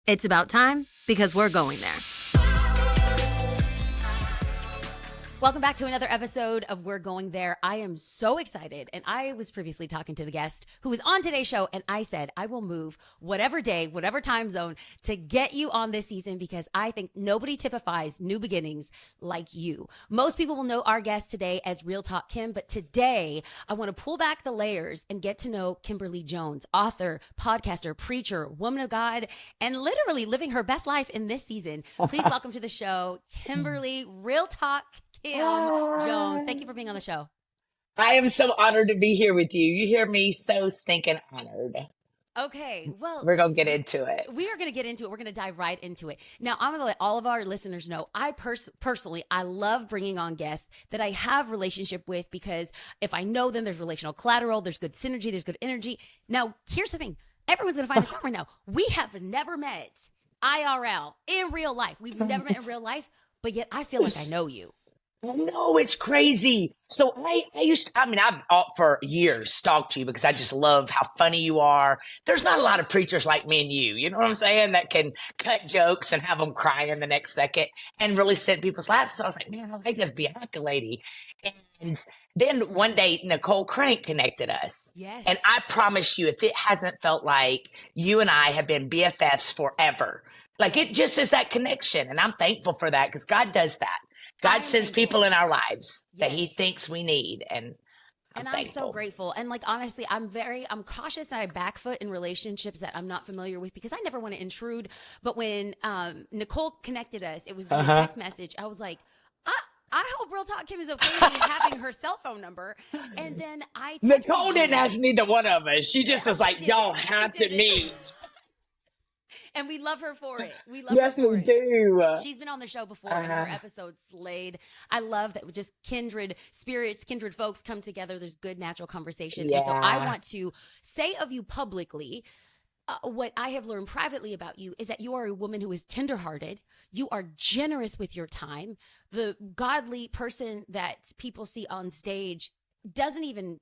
It's about time because we're going there. Welcome back to another episode of We're Going There. I am so excited. And I was previously talking to the guest who was on today's show. And I said, I will move whatever day, whatever time zone to get you on this season because I think nobody typifies new beginnings like you. Most people will know our guest today as Real Talk Kim. But today, I want to pull back the layers and get to know Kimberly Jones, author, podcaster, preacher, woman of God, and literally living her best life in this season. Please welcome to the show, Kimberly Real Talk Kim Jones. Thank you for being on the show. I am so honored to be here with you. You hear me so stinking honored. Okay, well, we're going to get into it. We are going to get into it. We're going to dive right into it. Now, I'm going to let all of our listeners know, I personally, I love bringing on guests that I have relationship with because if I know them, there's relational collateral, there's good synergy, there's good energy. Now, here's the thing. Everyone's going to find this out right now. We have never met IRL in real life. We've never met in real life, but yet I feel like I know you. No, it's crazy. So I've for years stalked you because I just love how funny you are. There's not a lot of preachers like me and you know what I'm saying, that can cut jokes and have them crying the next second and really set people's lives. So I was like, man, I like this Bianca lady. And then one day, Nicole Crank connected us. Yes. And I promise you, if it hasn't felt like you and I have been BFFs forever, like it just is that connection. And I'm thankful for that because God does that. God sends people in our lives that he thinks we need. And I'm so grateful. And like, honestly, I'm cautious that I back foot in relationships that I'm not familiar with because I never want to intrude. But when Nicole connected us, it was via text message. I was like, I hope Real Talk Kim is okay with me having her cell phone number. And then Nicole didn't ask neither one of us. She just was like, y'all have to meet. And we love her for it. Yes, we do. She's been on the show before and her episodes slayed. I love that just kindred spirits, kindred folks come together. There's good natural conversation. Yeah. And so I want to say of you publicly, what I have learned privately about you is that you are a woman who is tenderhearted. You are generous with your time. The godly person that people see on stage doesn't even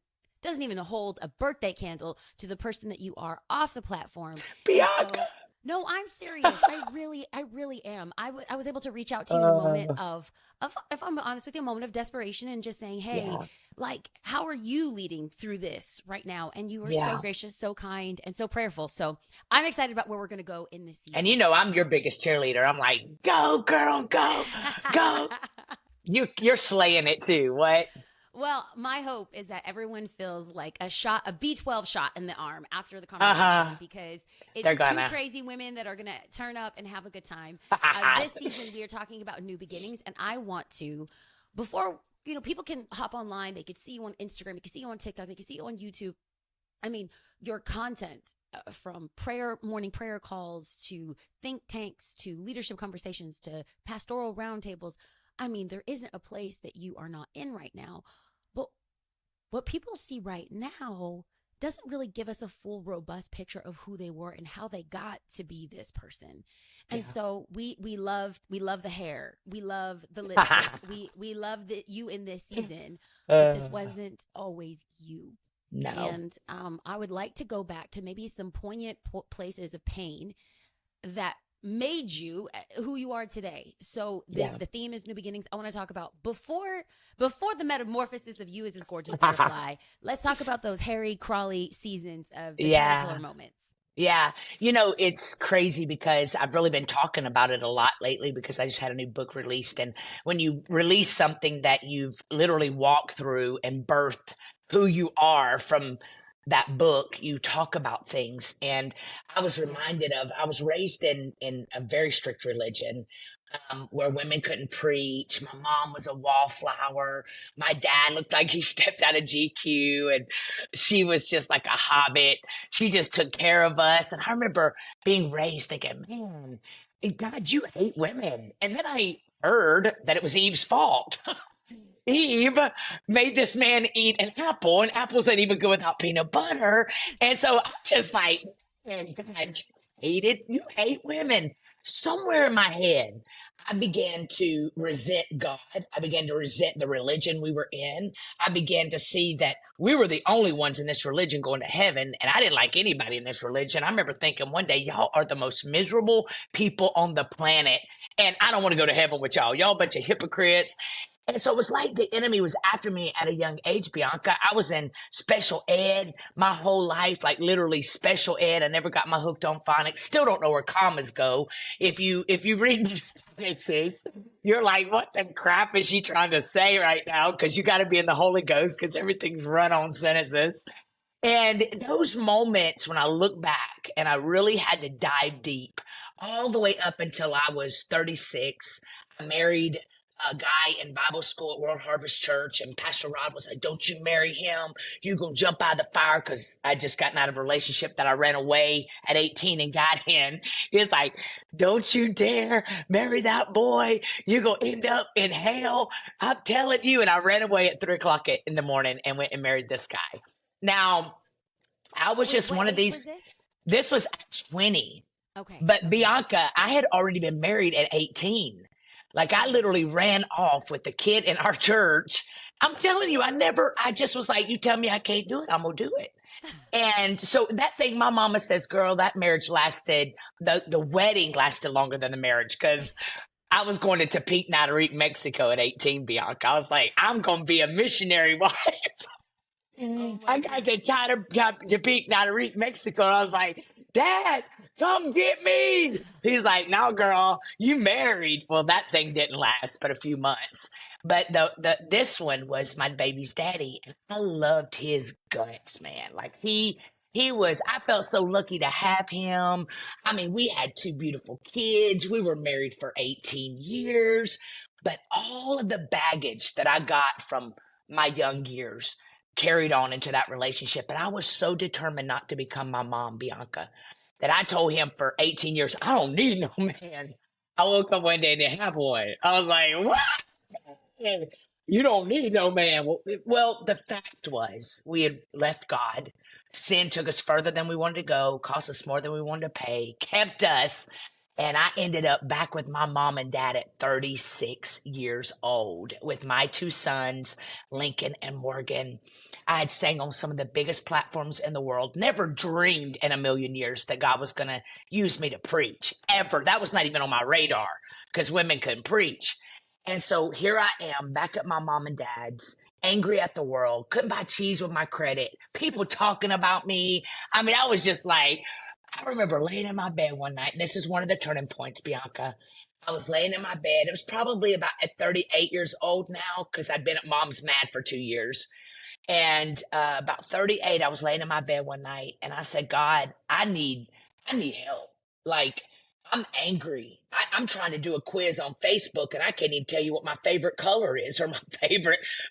hold a birthday candle to the person that you are off the platform. Bianca. No, I'm serious. I really am. I was able to reach out to you in a moment of, if I'm honest with you, a moment of desperation and just saying, hey, like, how are you leading through this right now? And you were so gracious, so kind, and so prayerful. So I'm excited about where we're going to go in this season. And I'm your biggest cheerleader. I'm like, go, girl, go, go. You're slaying it too. What? Well, my hope is that everyone feels like a B12 shot in the arm after the conversation because it's two crazy women that are going to turn up and have a good time. This season, we are talking about new beginnings, and I want to, before, people can hop online, they can see you on Instagram, they can see you on TikTok, they can see you on YouTube. I mean, your content from morning prayer calls to think tanks to leadership conversations to pastoral roundtables. I mean, there isn't a place that you are not in right now. But what people see right now doesn't really give us a full, robust picture of who they were and how they got to be this person. And so we love the hair. We love the lipstick. we love you in this season. But this wasn't always you. No. And I would like to go back to maybe some poignant places of pain that made you who you are today. So the theme is new beginnings. I want to talk about before the metamorphosis of you as this gorgeous butterfly. Let's talk about those hairy, crawly seasons of the caterpillar moments. Yeah. It's crazy because I've really been talking about it a lot lately because I just had a new book released. And when you release something that you've literally walked through and birthed who you are from that book, you talk about things. And I was reminded I was raised in a very strict religion where women couldn't preach. My mom was a wallflower. My dad looked like he stepped out of GQ, and she was just like a hobbit. She just took care of us. And I remember being raised thinking, man, God, you hate women. And then I heard that it was Eve's fault. Eve made this man eat an apple, and apples ain't even good without peanut butter. And so I'm just like, man, God, you hate women. somewhere in my head, I began to resent God. I began to resent the religion we were in. I began to see that we were the only ones in this religion going to heaven, and I didn't like anybody in this religion. I remember thinking one day, y'all are the most miserable people on the planet, and I don't want to go to heaven with y'all. Y'all a bunch of hypocrites. And so it was like the enemy was after me at a young age, Bianca. I was in special ed my whole life, like literally special ed. I never got my hooked on phonics. Still don't know where commas go. If you read the sentences, you're like, what the crap is she trying to say right now? Because you got to be in the Holy Ghost because everything's run on sentences. And those moments when I look back and I really had to dive deep all the way up until I was 36, I married a guy in Bible school at World Harvest Church, and Pastor Rod was like, don't you marry him. You're going to jump out of the fire, because I just gotten out of a relationship that I ran away at 18 and got in. He's like, don't you dare marry that boy. You're going to end up in hell. I'm telling you. And I ran away at 3 o'clock in the morning and went and married this guy. Now, I was just one of these. This was at 20. Okay. But Bianca, I had already been married at 18. Like, I literally ran off with the kid in our church. I'm telling you, I just was like, you tell me I can't do it, I'm going to do it. And so that thing, my mama says, girl, that marriage lasted, the wedding lasted longer than the marriage, because I was going to Tepic, Nayarit, Mexico at 18, Bianca. I was like, I'm going to be a missionary wife. I got to Tepic, Nayarit, Mexico. And I was like, Dad, come get me. He's like, no, girl, you married. Well, that thing didn't last but a few months. But this one was my baby's daddy, and I loved his guts, man. Like I felt so lucky to have him. I mean, we had 2 beautiful kids. We were married for 18 years, but all of the baggage that I got from my young years carried on into that relationship. And I was so determined not to become my mom, Bianca, that I told him for 18 years, I don't need no man. I woke up one day and didn't have one. I was like, what? You don't need no man. Well, the fact was, we had left God. Sin took us further than we wanted to go, cost us more than we wanted to pay, kept us. And I ended up back with my mom and dad at 36 years old with my 2 sons, Lincoln and Morgan. I had sang on some of the biggest platforms in the world. Never dreamed in a million years that God was going to use me to preach, ever. That was not even on my radar, because women couldn't preach. And so here I am back at my mom and dad's, angry at the world, couldn't buy cheese with my credit, people talking about me. I mean, I was just like, I remember laying in my bed one night. This is one of the turning points, Bianca. I was laying in my bed. It was probably about at 38 years old now, because I'd been at Mom's Mad for 2 years. And about 38, I was laying in my bed one night, and I said, God, I need help. Like, I'm angry. I'm trying to do a quiz on Facebook, and I can't even tell you what my favorite color is, or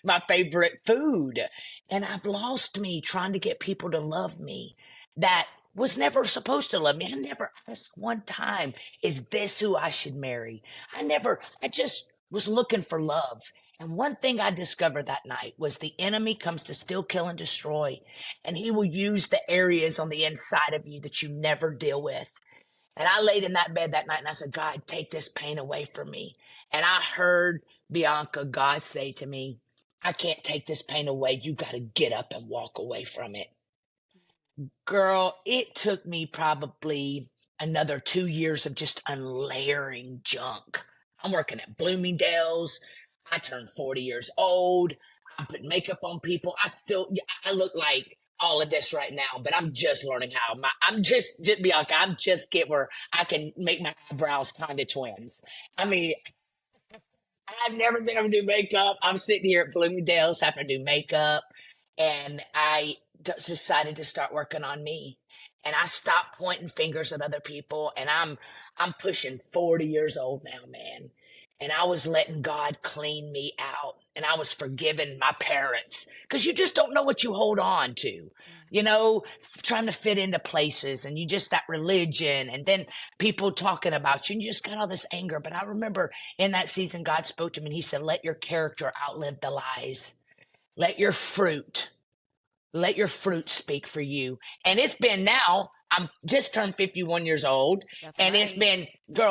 my favorite food. And I've lost me trying to get people to love me that was never supposed to love me. I never asked one time, is this who I should marry? I just was looking for love. And one thing I discovered that night was the enemy comes to steal, kill, and destroy. And he will use the areas on the inside of you that you never deal with. And I laid in that bed that night and I said, God, take this pain away from me. And I heard Bianca, God say to me, I can't take this pain away. You got to get up and walk away from it. Girl, it took me probably another 2 years of just unlayering junk. I'm working at Bloomingdale's. I turned 40 years old. I'm putting makeup on people. I look like all of this right now, but I'm just learning how. Bianca, I'm just get where I can make my eyebrows kind of twins. I mean, I've never been able to do makeup. I'm sitting here at Bloomingdale's having to do makeup, and I decided to start working on me. And I stopped pointing fingers at other people, and I'm pushing 40 years old now, man. And I was letting God clean me out, and I was forgiving my parents, because you just don't know what you hold on to, trying to fit into places, and you just that religion, and then people talking about you, and you just got all this anger. But I remember in that season, God spoke to me and he said, let your character outlive the lies. Let your fruit speak for you. And it's been now, I'm just turned 51 years old. That's And right.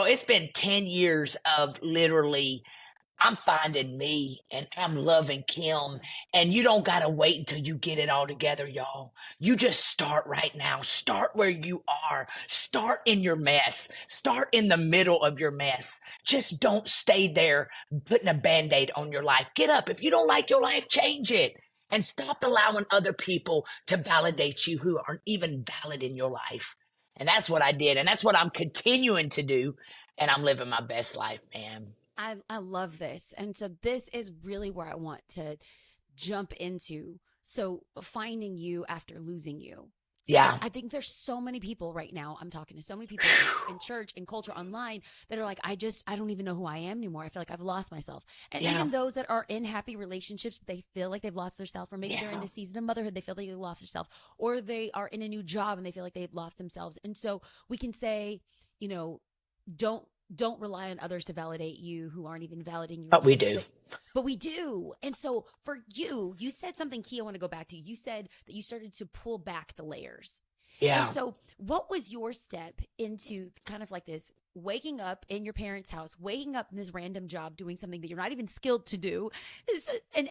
it's been 10 years of literally I'm finding me and I'm loving Kim. Yeah. And you don't got to wait until you get it all together, y'all. You just start right now. Start where you are. Start in your mess. Start in the middle of your mess. Just don't stay there putting a band aid on your life. Get up. If you don't like your life, change it. And stop allowing other people to validate you who aren't even valid in your life. And that's what I did. And that's what I'm continuing to do. And I'm living my best life, man. I love this. And so this is really where I want to jump into. So finding you after losing you. Yeah. I think there's so many people right now. I'm talking to so many people in church, in culture, online that are like, I don't even know who I am anymore. I feel like I've lost myself. And Yeah. even those that are in happy relationships, they feel like they've lost themselves, or maybe they're in Yeah. the season of motherhood, they feel like they've lost themselves, or they are in a new job and they feel like they've lost themselves. And so we can say, you know, don't rely on others to validate you who aren't even validating your But we life. do. But we do. And so for you, you said something key I want to go back to. You said that you started to pull back the layers. Yeah. And so what was your step into kind of like this waking up in your parents' house, waking up in this random job, doing something that you're not even skilled to do,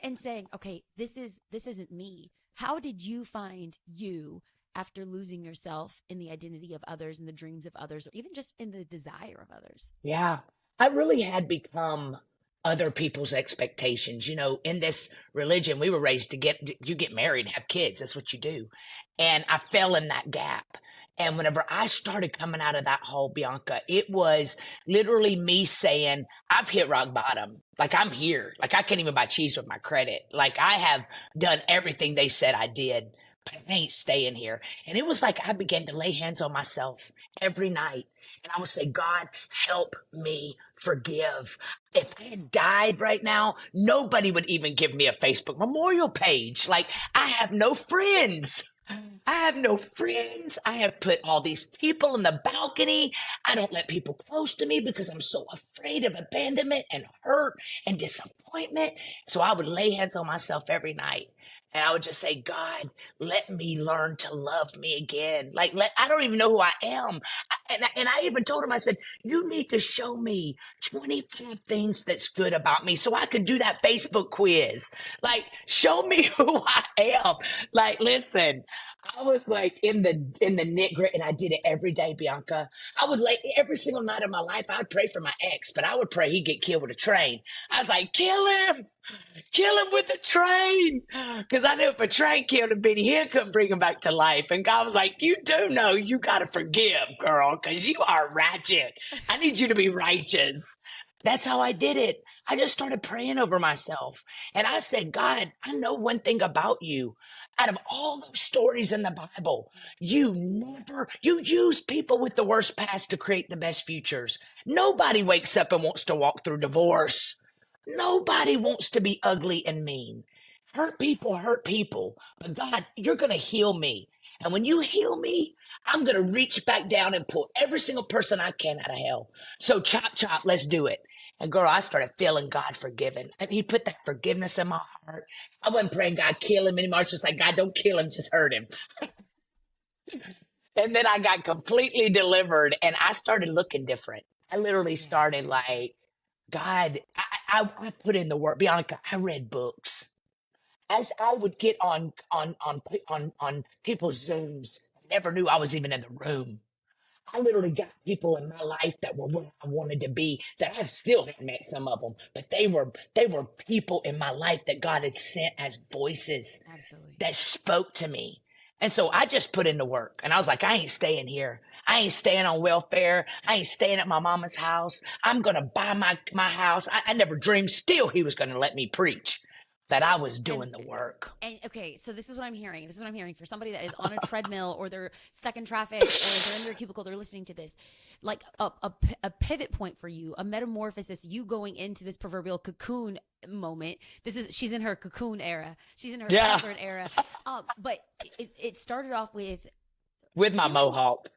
and saying, okay, this isn't me. How did you find you after losing yourself in the identity of others and the dreams of others, or even just in the desire of others? Yeah. I really had become other people's expectations. You know, in this religion, we were raised to you get married, have kids. That's what you do. And I fell in that gap. And whenever I started coming out of that hole, Bianca, it was literally me saying, I've hit rock bottom. Like I'm here. Like I can't even buy cheese with my credit. Like I have done everything they said I did, but I ain't staying here. And it was like I began to lay hands on myself every night. And I would say, God, help me forgive. If I had died right now, nobody would even give me a Facebook memorial page. Like, I have no friends. I have no friends. I have put all these people in the balcony. I don't let people close to me because I'm so afraid of abandonment and hurt and disappointment. So I would lay hands on myself every night. And I would just say, God, let me learn to love me again. Like, I don't even know who I am. And I even told him, I said, you need to show me 25 things that's good about me so I could do that Facebook quiz. Like, show me who I am. Like, listen, I was like in the knit grit, and I did it every day, Bianca. I would lay every single night of my life. I'd pray for my ex, but I would pray he'd get killed with a train. I was like, kill him with a train. Because I knew if a train killed him, Benny Hill couldn't bring him back to life. And God was like, you do know you got to forgive, girl, because you are ratchet. I need you to be righteous. That's how I did it. I just started praying over myself. And I said, God, I know one thing about you. Out of all those stories in the Bible, you use people with the worst past to create the best futures. Nobody wakes up and wants to walk through divorce. Nobody wants to be ugly and mean. Hurt people. But God, you're going to heal me. And when you heal me, I'm going to reach back down and pull every single person I can out of hell. So chop, chop, let's do it. And girl, I started feeling God forgiven. And he put that forgiveness in my heart. I wasn't praying God kill him anymore. I was just like, God, don't kill him, just hurt him. And then I got completely delivered and I started looking different. I literally started like, God, I put in the work. Bianca, I read books. As I would get on people's Zooms, I never knew I was even in the room. I literally got people in my life that were where I wanted to be, that I still had met some of them, but they were people in my life that God had sent as voices. Absolutely. That spoke to me. And so I just put in the work and I was like, I ain't staying here. I ain't staying on welfare. I ain't staying at my mama's house. I'm going to buy my house. I never dreamed still he was going to let me preach, that I was doing the work. And okay, so this is what I'm hearing. This is what I'm hearing for somebody that is on a treadmill, or they're stuck in traffic, or they're in their cubicle, they're listening to this. Like a pivot point for you, a metamorphosis, you going into this proverbial cocoon moment. She's in her cocoon era. She's in her comfort era. But it started off with my mohawk.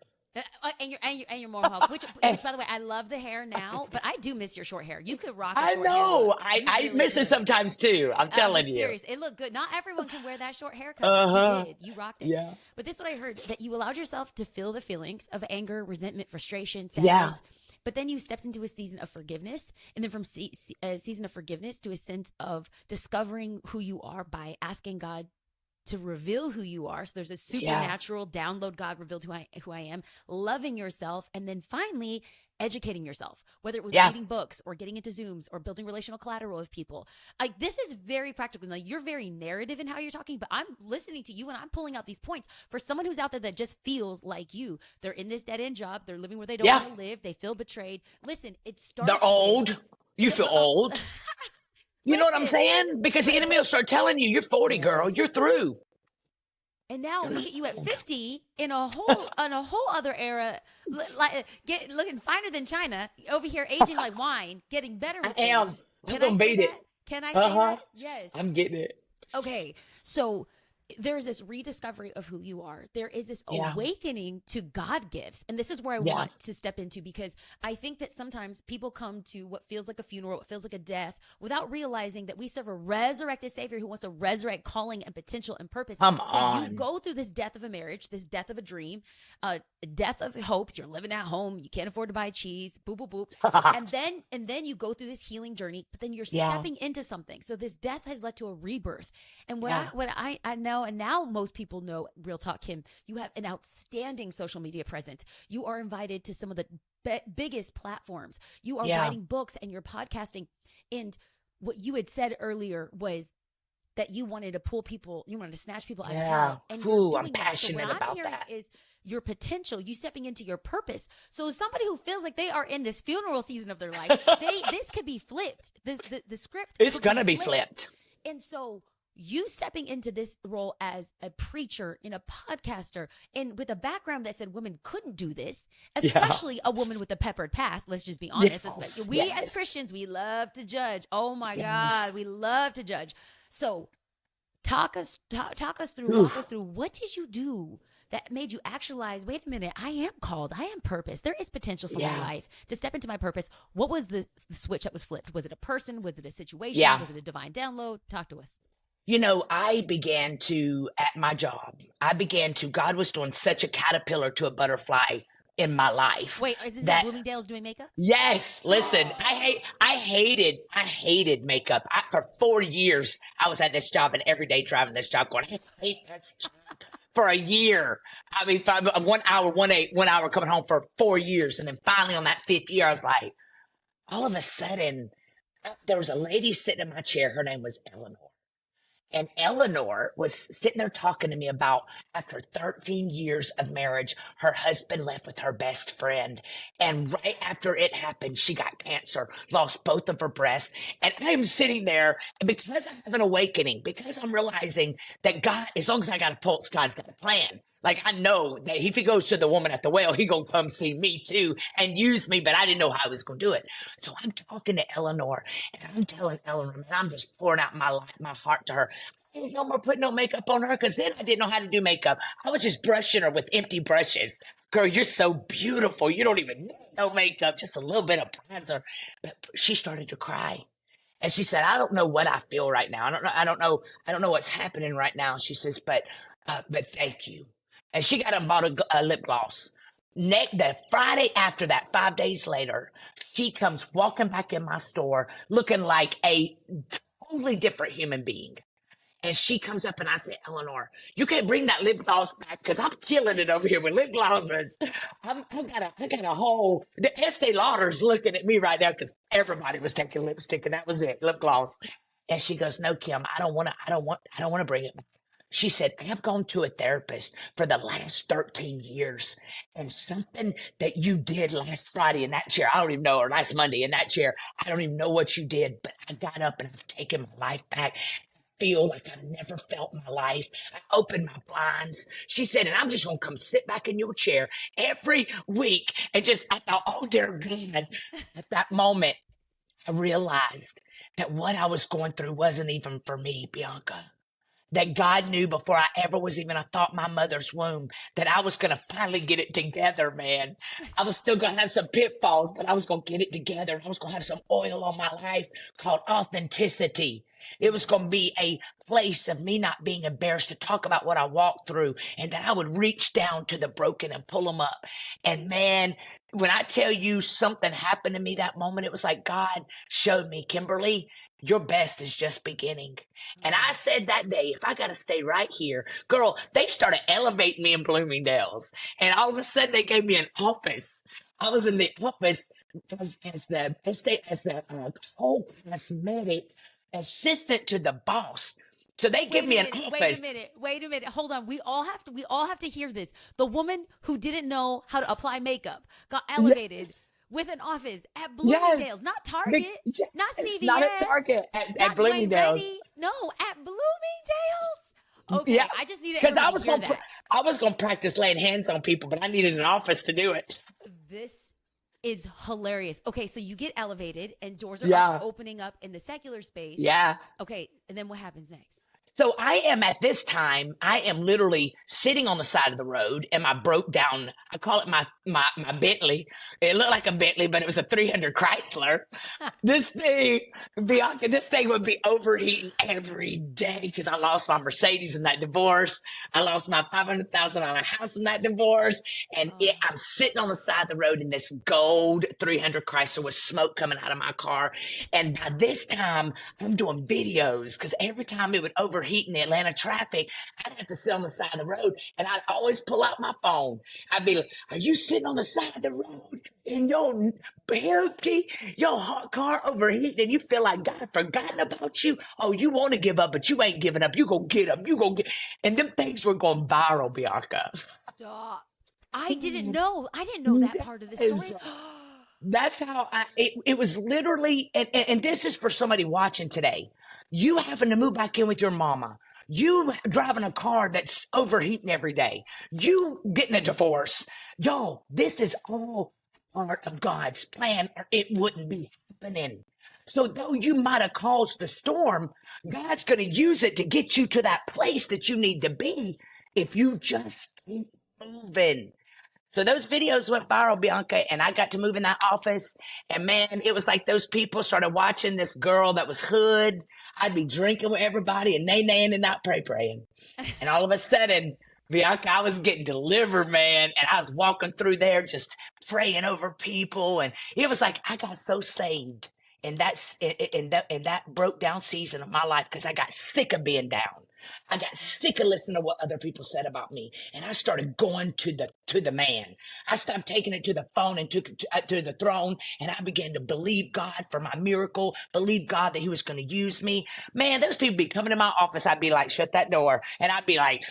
And your mohawk, which by the way, I love the hair now, but I do miss your short hair. You could rock a I short hair know. look. I miss it sometimes too. I'm I'm telling you. serious. It looked good. Not everyone can wear that short haircut, but you Uh-huh. did. You rocked it. Yeah. But this is what I heard, that you allowed yourself to feel the feelings of anger, resentment, frustration, Yeah. sadness. But then you stepped into a season of forgiveness. And then from a season of forgiveness to a sense of discovering who you are by asking God to reveal who you are. So there's a Yeah. supernatural download, God revealed who I am, loving yourself, and then finally educating yourself, whether it was Yeah. reading books or getting into Zooms or building relational collateral with people. Like, this is very practical. Like, you're very narrative in how you're talking, but I'm listening to you and I'm pulling out these points for someone who's out there that just feels like you. They're in this dead end job. They're living where they don't Yeah. want to live. They feel betrayed. Listen, it They're starts old. with, You feel old. You know what I'm listen, saying? Because the enemy will start telling you, you're 40, girl. You're yes. through. And now look at you at 50 in a whole other era, like looking finer than China, over here aging like wine, getting better I with am. age. I'm Can I gonna say beat it. that? Can I say Uh-huh. that? Yes. I'm getting it. Okay. So there's this rediscovery of who you are. There is this Yeah. awakening to God gifts. And this is where I Yeah. want to step into, because I think that sometimes people come to what feels like a funeral, what feels like a death, without realizing that we serve a resurrected Savior who wants to resurrect calling and potential and purpose. Come So you on. go through this death of a marriage, this death of a dream, death of hope. You're living at home. You can't afford to buy cheese. Boop, boop, boop. and then you go through this healing journey, but then you're Yeah. stepping into something. So this death has led to a rebirth. And Yeah. what I know, and now most people know, real talk, Kim, you have an outstanding social media presence. You are invited to some of the biggest platforms. You are Yeah. writing books and you're podcasting. And what you had said earlier was that you wanted to pull people, you wanted to snatch people out of Yeah. hell. And you're Ooh, doing I'm that. So passionate what I'm about hearing that. is your potential, you stepping into your purpose. So somebody who feels like they are in this funeral season of their life, this could be flipped. The script It's could gonna be flipped. And so you stepping into this role as a preacher and a podcaster, and with a background that said women couldn't do this, especially a woman with a peppered past. Let's just be honest. Yes. We as Christians, we love to judge. Oh my God, we love to judge. So talk us through, walk us through, what did you do that made you actualize, wait a minute, I am called, I am purpose. There is potential for my life to step into my purpose. What was the switch that was flipped? Was it a person? Was it a situation? Yeah. Was it a divine download? Talk to us. You know, I began to, at my job, God was doing such a caterpillar to a butterfly in my life. Wait, is this that Bloomingdale's doing makeup? Yes. Listen, I hated makeup. For 4 years, I was at this job and every day driving this job going, I hate this job. For a year. I mean, 1 hour, 1 hour coming home for 4 years. And then finally on that 5th year, I was like, all of a sudden, there was a lady sitting in my chair. Her name was Eleanor. And Eleanor was sitting there talking to me about, after 13 years of marriage, her husband left with her best friend. And right after it happened, she got cancer, lost both of her breasts. And I'm sitting there, and because I have an awakening, because I'm realizing that God, as long as I got a pulse, God's got a plan. Like, I know that if he goes to the woman at the well, he gonna come see me too and use me, but I didn't know how I was gonna do it. So I'm talking to Eleanor, and I'm telling Eleanor, man, I'm just pouring out my life, my heart to her. I didn't no more put no makeup on her, because then I didn't know how to do makeup. I was just brushing her with empty brushes. Girl, you're so beautiful. You don't even need no makeup, just a little bit of bronzer. But she started to cry. And she said, I don't know what I feel right now. I don't know what's happening right now. She says, but thank you. And she got and bought a lip gloss. The Friday after that, 5 days later, she comes walking back in my store looking like a totally different human being. And she comes up and I say, Eleanor, you can't bring that lip gloss back because I'm killing it over here with lip glosses. I got a whole, the Estee Lauder's looking at me right now because everybody was taking lipstick and that was it, lip gloss. And she goes, no, Kim, I don't want to bring it back. She said, I have gone to a therapist for the last 13 years, and something that you did last Friday in that chair, I don't even know, or last Monday in that chair, I don't even know what you did, but I got up and I've taken my life back. I feel like I've never felt my life. I opened my blinds. She said, and I'm just going to come sit back in your chair every week. And I thought, oh, dear God, at that moment, I realized that what I was going through wasn't even for me, Bianca. that God knew before I ever was even a thought in my mother's womb that I was going to finally get it together, man. I was still going to have some pitfalls, but I was going to get it together. I was going to have some oil on my life called authenticity. It was going to be a place of me not being embarrassed to talk about what I walked through, and that I would reach down to the broken and pull them up. And man, when I tell you something happened to me that moment, it was like God showed me, Kimberly, your best is just beginning. And I said that day, if I got to stay right here, girl, they started elevating me in Bloomingdale's. And all of a sudden they gave me an office. I was in the office as the whole cosmetic assistant to the boss. So they give me an office. Wait a minute. Hold on. We all have to hear this. The woman who didn't know how to apply makeup got elevated. Yes. With an office at Bloomingdale's, not Target, not CVS, not at Target, at Bloomingdale's. No, at Bloomingdale's. Okay, yeah. I just needed because I was going to practice laying hands on people, but I needed an office to do it. This is hilarious. Okay, so you get elevated and doors are opening up in the secular space. Yeah. Okay, and then what happens next? So I am literally sitting on the side of the road and I broke down, I call it my Bentley. It looked like a Bentley, but it was a 300 Chrysler. This thing, Bianca, this thing would be overheating every day because I lost my Mercedes in that divorce. I lost my $500,000 house in that divorce. And I'm sitting on the side of the road in this gold 300 Chrysler with smoke coming out of my car. And by this time, I'm doing videos because every time it would overheat in the Atlanta traffic, I'd have to sit on the side of the road and I'd always pull out my phone. I'd be like, are you sitting on the side of the road in your empty, your hot car overheating and you feel like God forgotten about you? Oh, you want to give up, but you ain't giving up. You gonna get up. You gonna get, and them things were going viral, Bianca. Stop. I didn't know that part of the story. That's how it was literally, and this is for somebody watching today. You having to move back in with your mama. You driving a car that's overheating every day. You getting a divorce. Yo, this is all part of God's plan or it wouldn't be happening. So though you might have caused the storm, God's going to use it to get you to that place that you need to be if you just keep moving. So those videos went viral, Bianca, and I got to move in that office. And man, it was like those people started watching this girl that was hood. I'd be drinking with everybody and nay-naying and not praying. And all of a sudden, Bianca, I was getting delivered, man. And I was walking through there just praying over people. And it was like I got so saved in that broke down season of my life because I got sick of being down. I got sick of listening to what other people said about me. And I started going to the man. I stopped taking it to the phone and took it to the throne. And I began to believe God for my miracle, believe God that he was going to use me. Man, those people be coming to my office. I'd be like, shut that door. And I'd be like,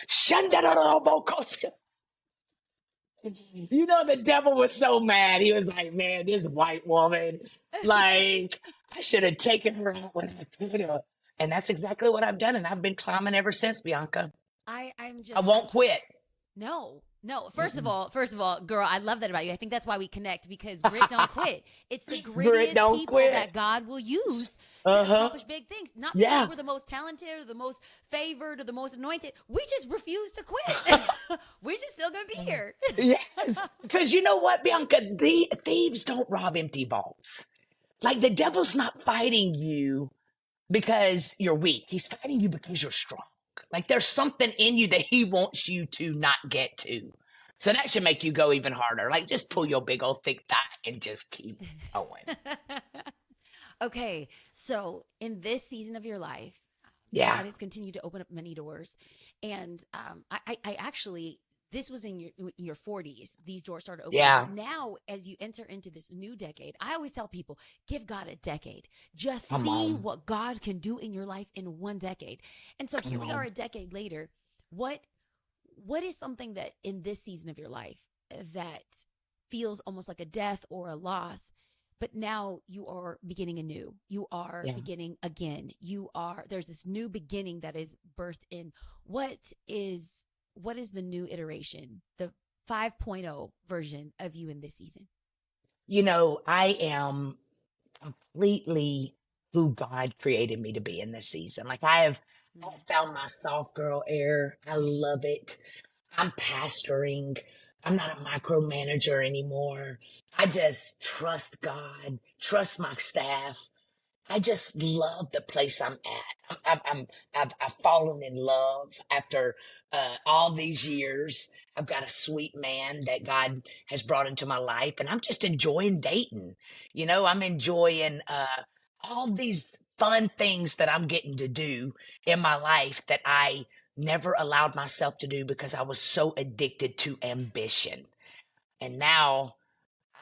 you know, the devil was so mad. He was like, man, this white woman, like, I should have taken her out when I could have. And that's exactly what I've done. And I've been climbing ever since, Bianca. I won't quit. No. First of all, girl, I love that about you. I think that's why we connect because grit don't quit. It's the grittiest people that God will use to accomplish big things. Not because we're the most talented or the most favored or the most anointed. We just refuse to quit. We're just still going to be here. Yes. Because you know what, Bianca? The thieves don't rob empty vaults. Like the devil's not fighting you because you're weak. He's fighting you because you're strong. Like there's something in you that he wants you to not get to. So that should make you go even harder. Like just pull your big old thick thigh and just keep going. Okay. So in this season of your life, God has continued to open up many doors. And I actually, this was in your 40s. These doors started opening. Yeah. Now, as you enter into this new decade, I always tell people, give God a decade. Just see what God can do in your life in one decade. And so here we are a decade later. What is something that in this season of your life that feels almost like a death or a loss, but now you are beginning anew. You are beginning again. There's this new beginning that is birthed in. What is the new iteration, the 5.0 version of you in this season? You know, I am completely who God created me to be in this season. Like I I Mm. found my soft girl air. I love it. I'm pastoring. I'm not a micromanager anymore. I just trust God, trust my staff. I just love the place I'm at. I've fallen in love after all these years. I've got a sweet man that God has brought into my life, and I'm just enjoying dating. I'm enjoying all these fun things that I'm getting to do in my life that I never allowed myself to do because I was so addicted to ambition. And now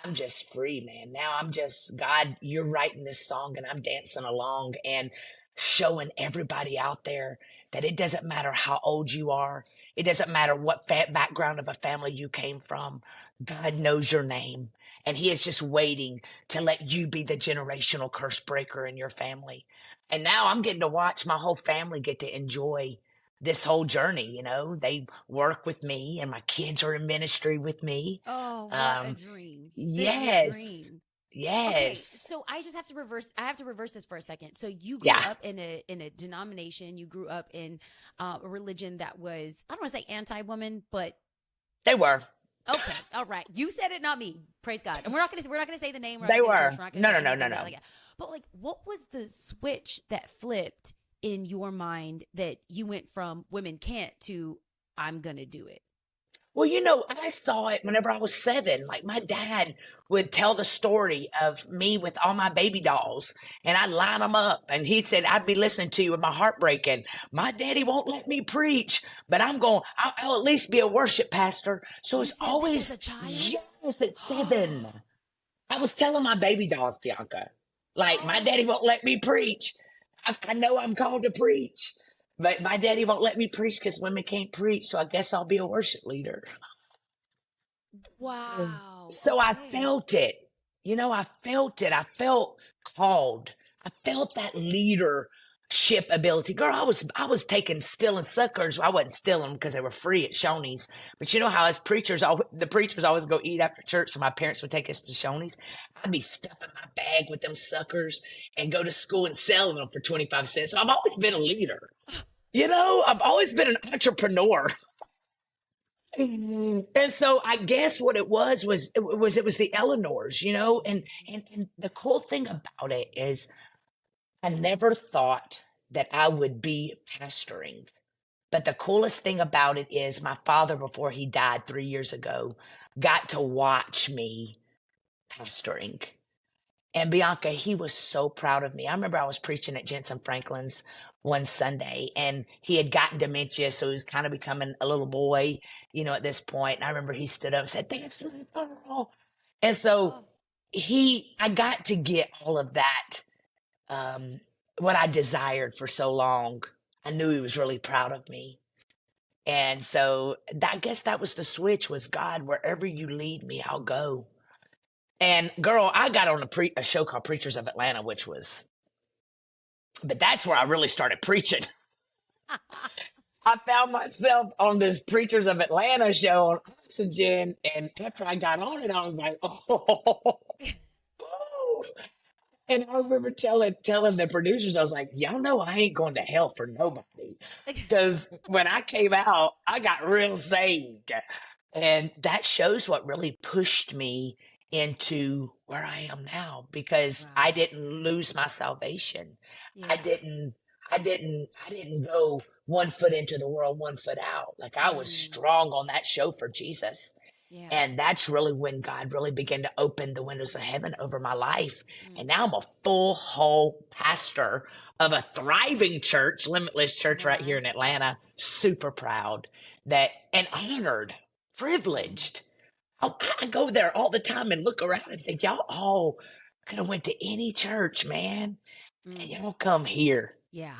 I'm just free, man. Now I'm just, God, you're writing this song and I'm dancing along and showing everybody out there that it doesn't matter how old you are. It doesn't matter what background of a family you came from. God knows your name and he is just waiting to let you be the generational curse breaker in your family. And now I'm getting to watch my whole family get to enjoy this whole journey. They work with me and my kids are in ministry with me. Oh, what a Um, dream. This is a Yes. dream. Okay, Yes. so I have to reverse this for a second. So you grew Yeah, up in a denomination, you grew up in a religion that was, I don't want to say anti-woman, but they were. okay, all right. You said it, not me. Praise God. And we're not gonna say the name, we're not They gonna say the church, were. we're not gonna No, say no, no, no, anything no. like that. But like, what was the switch that flipped in your mind that you went from women can't to I'm gonna do it? Well, I saw it whenever I was 7. Like my dad would tell the story of me with all my baby dolls and I'd line them up and he said, I'd be listening to you with my heart breaking. My daddy won't let me preach, but I'll at least be a worship pastor. So You it's said this as a always, child? yes, at 7. I was telling my baby dolls, Bianca, like, my daddy Oh, won't let me preach. I know I'm called to preach, but my daddy won't let me preach because women can't preach. So I guess I'll be a worship leader. wow. So I Okay. felt it. I felt it. I felt called. I felt that leadership ability. Girl, I was taking stealing suckers. I wasn't stealing because they were free at Shoney's. But you know how as preachers, the preachers always go eat after church, so my parents would take us to Shoney's. I'd be stuffing my bag with them suckers and go to school and selling them for 25 cents. So I've always been a leader. I've always been an entrepreneur. And so I guess what it was the Eleanors, and the cool thing about it is I never thought that I would be pastoring. But the coolest thing about it is my father, before he died 3 years ago, got to watch me pastoring. And Bianca, he was so proud of me. I remember I was preaching at Jensen Franklin's one Sunday and he had gotten dementia. So he was kind of becoming a little boy, at this point. And I remember he stood up and said, "That's my girl." And so Oh, I got to get all of that, um, what I desired for so long. I knew he was really proud of me. And so I guess that was the switch was God, wherever you lead me, I'll go. And girl, I got on a show called Preachers of Atlanta, but that's where I really started preaching. I found myself on this Preachers of Atlanta show on Oxygen, and after I got on it, I was like, oh, oh. And I remember telling the producers, I was like, y'all know I ain't going to hell for nobody. Because when I came out, I got real saved. And that shows what really pushed me into where I am now because I wow. didn't lose my salvation. I Yeah. didn't, I didn't go 1 foot into the world, 1 foot out. Like I was Mm, strong on that show for Jesus. yeah. And that's really when God really began to open the windows of heaven over my life. And Mm, now I'm a full, whole pastor of a thriving church, Limitless Church right here wow. in Atlanta. Super proud and honored, Mm, privileged. I go there all the time and look around and think, y'all all could have went to any church, man. And mm, y'all come here. yeah.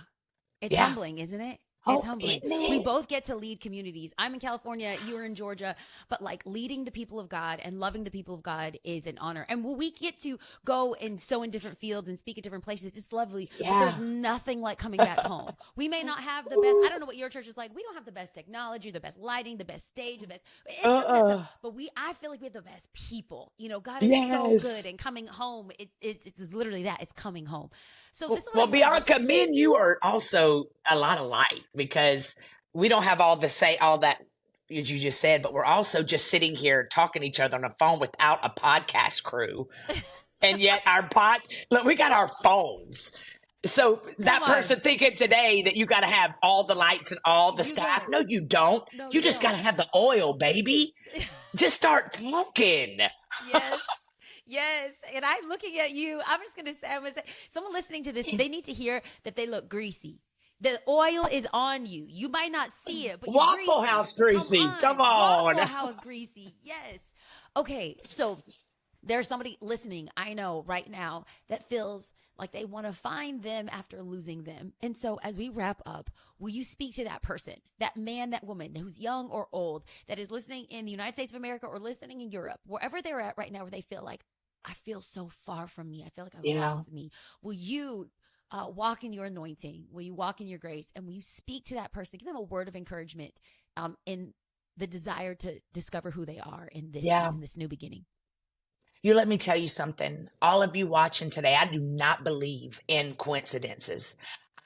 It's Yeah. humbling, isn't it? It's Oh, humbling. isn't We it? both get to lead communities. I'm in California, you're in Georgia, but like leading the people of God and loving the people of God is an honor. And when we get to go and sow in different fields and speak at different places, it's lovely. But there's Yeah. nothing like coming back home. We may not have the best, I don't know what your church is like. We don't have the best technology, the best lighting, the best stage, the best, it's none of that stuff. Uh-uh. But I feel like we have the best people. God is so good, Yes. and coming home, it's literally that. It's coming home. So this Well, is what I well, want to get. Bianca, me and you are also a lot alike because we don't have all that as you just said, but we're also just sitting here talking to each other on the phone without a podcast crew. And yet look, we got our phones. So Come that on. person thinking today that you got to have all the lights and all the You staff. don't. No, you don't. No, You you just got don't. to have the oil, baby. Just start talking. Yes. Yes. And I'm looking at you. I'm going to say, someone listening to this, they need to hear that they look greasy. The oil is on you. You might not see it, but you're Waffle greasy. House Come greasy. on. Come on. Waffle House greasy. Yes. Okay. So there's somebody listening, I know right now, that feels like they want to find them after losing them. And so as we wrap up, will you speak to that person, that man, that woman who's young or old, that is listening in the United States of America or listening in Europe, wherever they're at right now, where they feel like, I feel so far from me. I feel like I've Yeah. lost me. Will you walk in your anointing? Will you walk in your grace? And will you speak to that person? Give them a word of encouragement in the desire to discover who they are in this Yeah. season, this new beginning. You let me tell you something. All of you watching today, I do not believe in coincidences.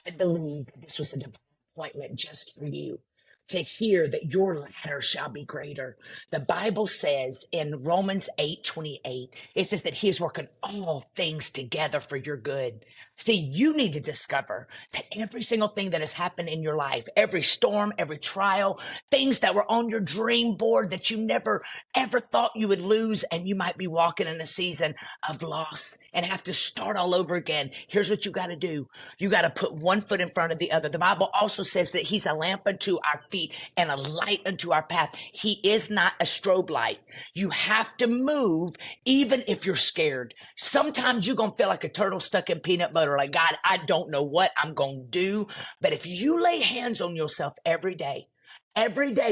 I believe that this was a divine appointment just for you to hear that your ladder shall be greater. The Bible says in Romans 8:28, it says that he is working all things together for your good. See, you need to discover that every single thing that has happened in your life, every storm, every trial, things that were on your dream board that you never ever thought you would lose, and you might be walking in a season of loss and have to start all over again. Here's what you got to do. You got to put one foot in front of the other. The Bible also says that he's a lamp unto our feet and a light unto our path. He is not a strobe light. You have to move even if you're scared. Sometimes you're going to feel like a turtle stuck in peanut butter. Like, God, I don't know what I'm going to do. But if you lay hands on yourself every day,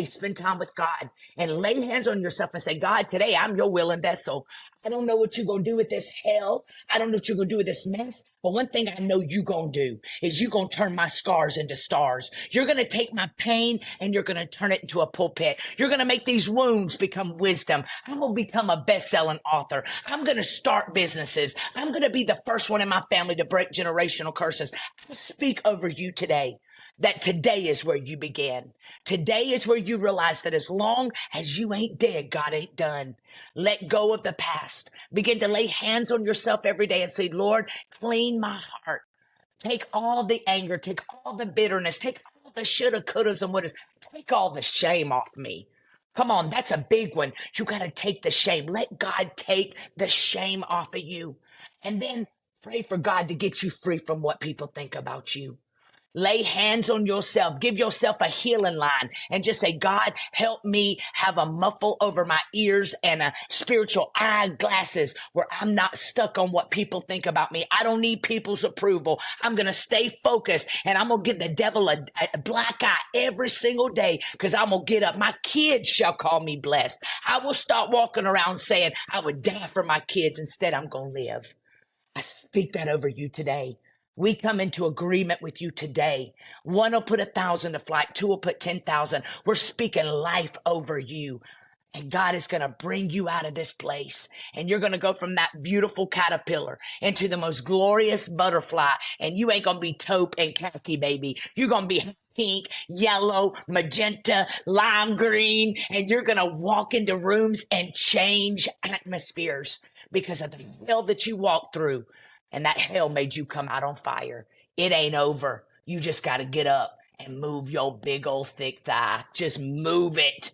spend time with God and lay hands on yourself and say, God, today I'm your willing vessel. I don't know what you're going to do with this hell. I don't know what you're going to do with this mess. But one thing I know you're going to do is you're going to turn my scars into stars. You're going to take my pain and you're going to turn it into a pulpit. You're going to make these wounds become wisdom. I'm going to become a best-selling author. I'm going to start businesses. I'm going to be the first one in my family to break generational curses. I speak over you today that today is where you begin. Today is where you realize that as long as you ain't dead, God ain't done. Let go of the past. Begin to lay hands on yourself every day and say, Lord, clean my heart. Take all the anger, take all the bitterness, take all the shoulda, couldas, and wouldas. Take all the shame off me. Come on, that's a big one. You got to take the shame. Let God take the shame off of you. And then pray for God to get you free from what people think about you. Lay hands on yourself. Give yourself a healing line and just say, God, help me have a muffle over my ears and a spiritual eyeglasses where I'm not stuck on what people think about me. I don't need people's approval. I'm going to stay focused and I'm going to give the devil a black eye every single day because I'm going to get up. My kids shall call me blessed. I will start walking around saying I would die for my kids. Instead, I'm going to live. I speak that over you today. We come into agreement with you today. One will put 1,000 to flight. Two will put 10,000. We're speaking life over you. And God is going to bring you out of this place. And you're going to go from that beautiful caterpillar into the most glorious butterfly. And you ain't going to be taupe and khaki, baby. You're going to be pink, yellow, magenta, lime green. And you're going to walk into rooms and change atmospheres because of the hell that you walked through. And that hell made you come out on fire. It ain't over. You just got to get up and move your big old thick thigh. Just move it.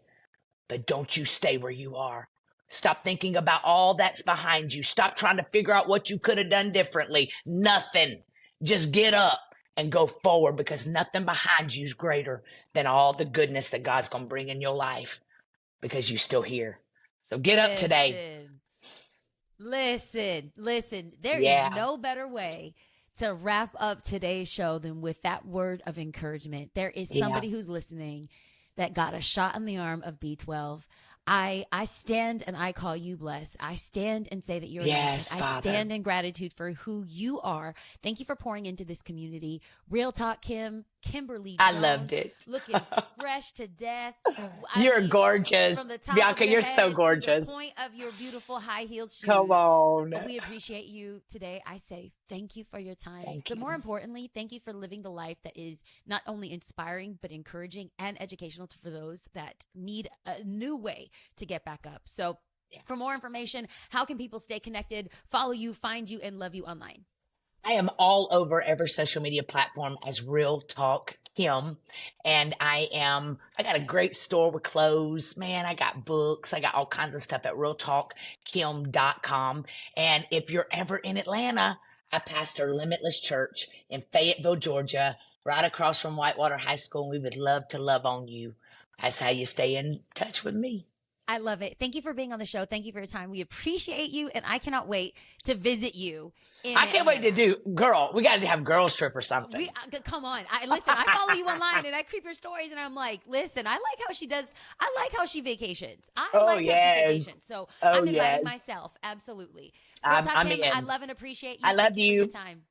But don't you stay where you are. Stop thinking about all that's behind you. Stop trying to figure out what you could have done differently. Nothing. Just get up and go forward because nothing behind you is greater than all the goodness that God's going to bring in your life because you're still here. So get up today. Listen. There is Yeah. no better way to wrap up today's show then with that word of encouragement. There is somebody who's listening that got a shot in the arm of B12. I stand and I call you blessed. I stand and say that you're anointed. I stand in gratitude for who you are. Thank you for pouring into this community. Real talk, Kimberly Jones. I loved it. Looking fresh to death. You're gorgeous. From the top Bianca, of your you're head so gorgeous. to the point of your beautiful high-heeled shoes. Come on. We appreciate you today. I say thank you for your time. Thank but you. more importantly, thank you for living the life that is not only inspiring, but encouraging and educational for those that need a new way to get back up. So for more information, how can people stay connected, follow you, find you, and love you online? I am all over every social media platform as Real Talk Kim. And I got a great store with clothes. Man, I got books. I got all kinds of stuff at realtalkkim.com. And if you're ever in Atlanta, I pastor Limitless Church in Fayetteville, Georgia, right across from Whitewater High School. And we would love to love on you. That's how you stay in touch with me. I love it. Thank you for being on the show. Thank you for your time. We appreciate you, and I cannot wait to visit you. I can't wait to do, girl, we got to have girls trip or something. Come on. Listen, I follow you online, and I creep your stories, and I'm like, listen, I like how she does. I like how she vacations. I like how she vacations. So I'm inviting myself. Absolutely. Real Talk Kim, I love and appreciate you. I love you. For your time.